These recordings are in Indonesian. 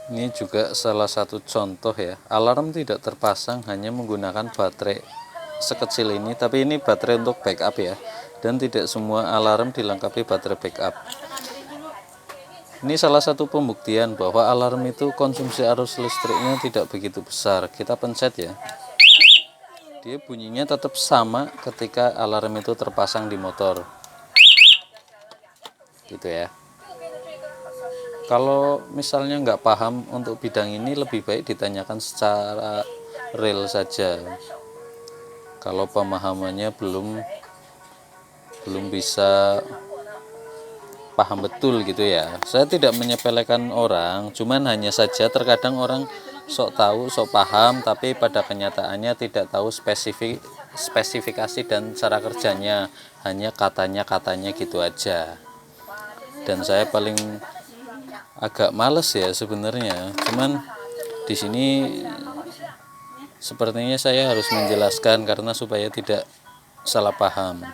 Ini juga salah satu contoh ya, alarm tidak terpasang hanya menggunakan baterai sekecil ini, tapi ini baterai untuk backup ya, dan tidak semua alarm dilengkapi baterai backup. Ini salah satu pembuktian bahwa alarm itu konsumsi arus listriknya tidak begitu besar. Kita pencet ya, dia bunyinya tetap sama ketika alarm itu terpasang di motor, gitu ya. Kalau misalnya nggak paham untuk bidang ini, lebih baik ditanyakan secara real saja. Kalau pemahamannya belum bisa paham betul gitu ya. Saya tidak menyepelekan orang, cuman hanya saja terkadang orang sok tahu, sok paham, tapi pada kenyataannya tidak tahu spesifikasi dan cara kerjanya, hanya katanya gitu aja. Dan saya paling agak males ya sebenarnya, cuman di sini sepertinya saya harus menjelaskan karena supaya tidak salah paham.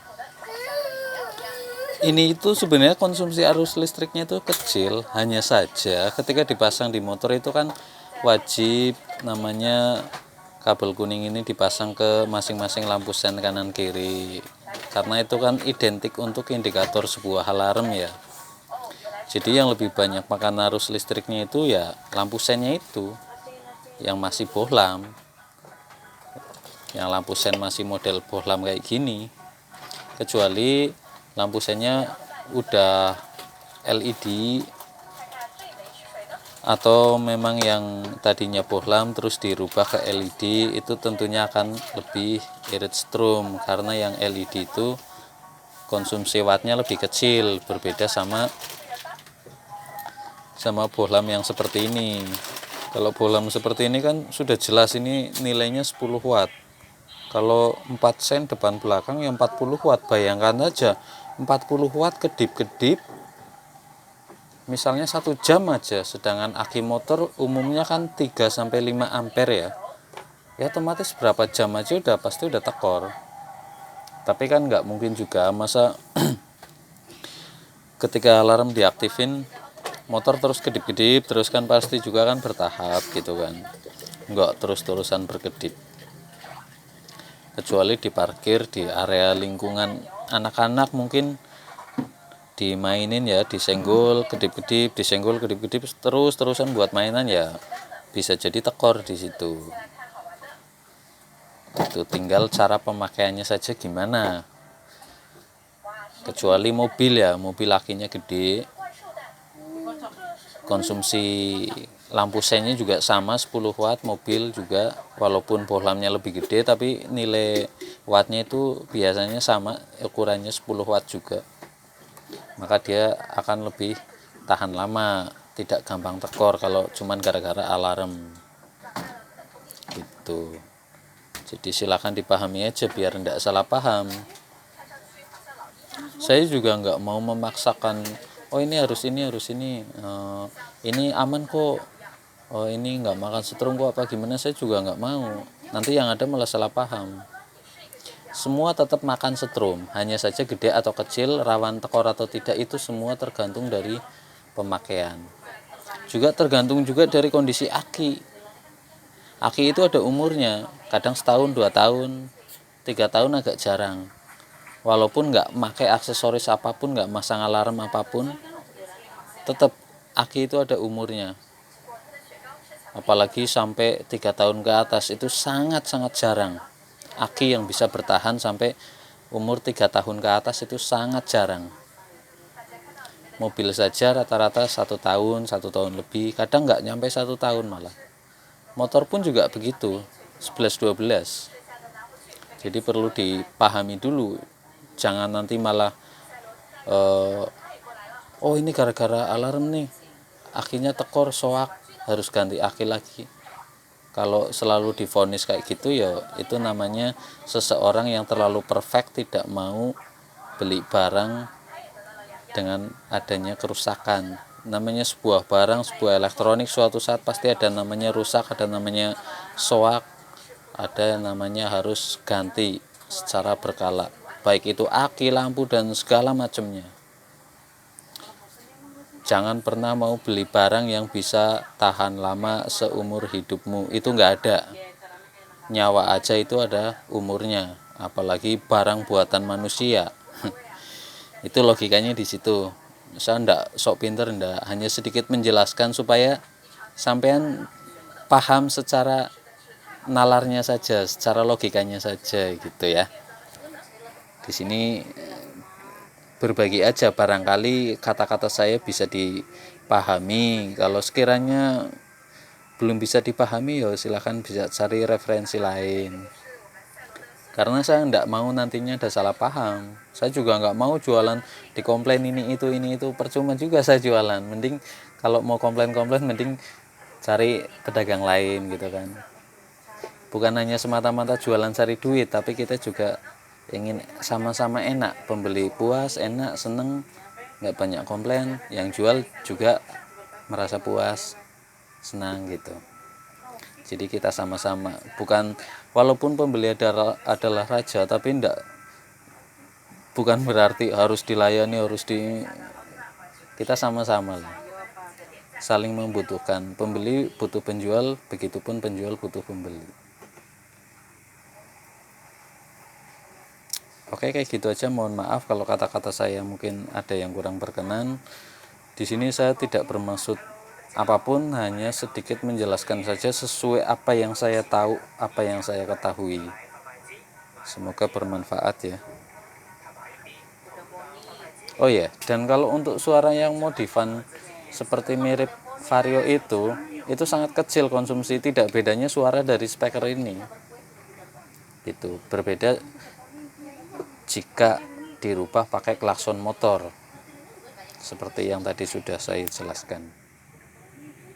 Ini itu sebenarnya konsumsi arus listriknya itu kecil, hanya saja ketika dipasang di motor itu kan wajib namanya kabel kuning ini dipasang ke masing-masing lampu sen kanan kiri, karena itu kan identik untuk indikator sebuah alarm ya. Jadi yang lebih banyak makan arus listriknya itu ya lampu sennya itu yang masih bohlam, yang lampu sen masih model bohlam kayak gini. Kecuali lampu sennya udah LED atau memang yang tadinya bohlam terus dirubah ke LED, itu tentunya akan lebih irit strom, karena yang LED itu konsumsi wattnya lebih kecil, berbeda sama bohlam yang seperti ini. Kalau bohlam seperti ini kan sudah jelas ini nilainya 10 watt. Kalau 4 sen depan belakang yang 40 watt. Bayangkan aja 40 watt kedip-kedip misalnya 1 jam aja, sedangkan aki motor umumnya kan 3-5 ampere ya. Ya otomatis berapa jam aja udah pasti udah tekor. Tapi kan nggak mungkin juga masa ketika alarm diaktifin motor terus kedip-kedip terus, kan pasti juga kan bertahap gitu kan, nggak terus-terusan berkedip. Kecuali di parkir di area lingkungan anak-anak mungkin dimainin ya, disenggol kedip-kedip, disenggol kedip-kedip terus-terusan buat mainan ya, bisa jadi tekor di situ. Itu tinggal cara pemakaiannya saja gimana. Kecuali mobil ya, mobil akinya gede, konsumsi lampu sennya juga sama 10 watt, mobil juga walaupun bohlamnya lebih gede tapi nilai wattnya itu biasanya sama, ukurannya 10 watt juga, maka dia akan lebih tahan lama, tidak gampang tekor kalau cuman gara-gara alarm gitu. Jadi silakan dipahami aja biar tidak salah paham. Saya juga nggak mau memaksakan, oh ini harus ini aman kok, oh ini nggak makan setrum kok apa gimana. Saya juga nggak mau, nanti yang ada malah salah paham. Semua tetap makan setrum, hanya saja gede atau kecil, rawan tekor atau tidak itu semua tergantung dari pemakaian. Juga tergantung juga dari kondisi aki. Aki itu ada umurnya, kadang setahun, 2 tahun, 3 tahun agak jarang. Walaupun nggak pakai aksesoris apapun, nggak masang alarm apapun, tetap aki itu ada umurnya. Apalagi sampai 3 tahun ke atas itu sangat-sangat jarang. Aki yang bisa bertahan sampai umur 3 tahun ke atas itu sangat jarang. Mobil saja rata-rata 1 tahun, 1 tahun lebih, kadang nggak nyampe 1 tahun malah. Motor pun juga begitu, 11-12. Jadi perlu dipahami dulu, jangan nanti malah oh ini gara-gara alarm nih akinya tekor soak, harus ganti aki lagi. Kalau selalu divonis kayak gitu ya itu namanya seseorang yang terlalu perfect, tidak mau beli barang dengan adanya kerusakan. Namanya sebuah barang, sebuah elektronik suatu saat pasti ada namanya rusak, ada namanya soak, ada namanya harus ganti secara berkala, baik itu aki, lampu dan segala macamnya. jangan pernah mau beli barang yang bisa tahan lama seumur hidupmu. Itu nggak ada. Nyawa aja itu ada umurnya, apalagi barang buatan manusia. Itu logikanya di situ. Saya ndak sok pinter, ndak, hanya sedikit menjelaskan supaya sampean paham secara nalarnya saja, secara logikanya saja gitu ya. Di sini berbagi aja, barangkali kata-kata saya bisa dipahami. Kalau sekiranya belum bisa dipahami, ya silahkan bisa cari referensi lain. Karena saya ndak mau nantinya ada salah paham. Saya juga nggak mau jualan dikomplain ini itu, percuma juga saya jualan. Mending kalau mau komplain-komplain, mending cari pedagang lain gitu kan. Bukan hanya semata-mata jualan cari duit, tapi kita juga ingin sama-sama enak, pembeli puas, enak, seneng, nggak banyak komplain, yang jual juga merasa puas, senang gitu. Jadi kita sama-sama, bukan, walaupun pembeli adalah raja, tapi bukan berarti harus dilayani, kita sama-sama lah, saling membutuhkan. Pembeli butuh penjual, begitupun penjual butuh pembeli. Oke, kayak gitu aja. Mohon maaf kalau kata-kata saya mungkin ada yang kurang berkenan. Di sini saya tidak bermaksud apapun, hanya sedikit menjelaskan saja sesuai apa yang saya tahu, apa yang saya ketahui. Semoga bermanfaat ya. Oh ya, dan kalau untuk suara yang modifan seperti mirip Vario itu sangat kecil konsumsi, tidak bedanya suara dari speaker ini. Itu berbeda jika dirubah pakai klakson motor, seperti yang tadi sudah saya jelaskan.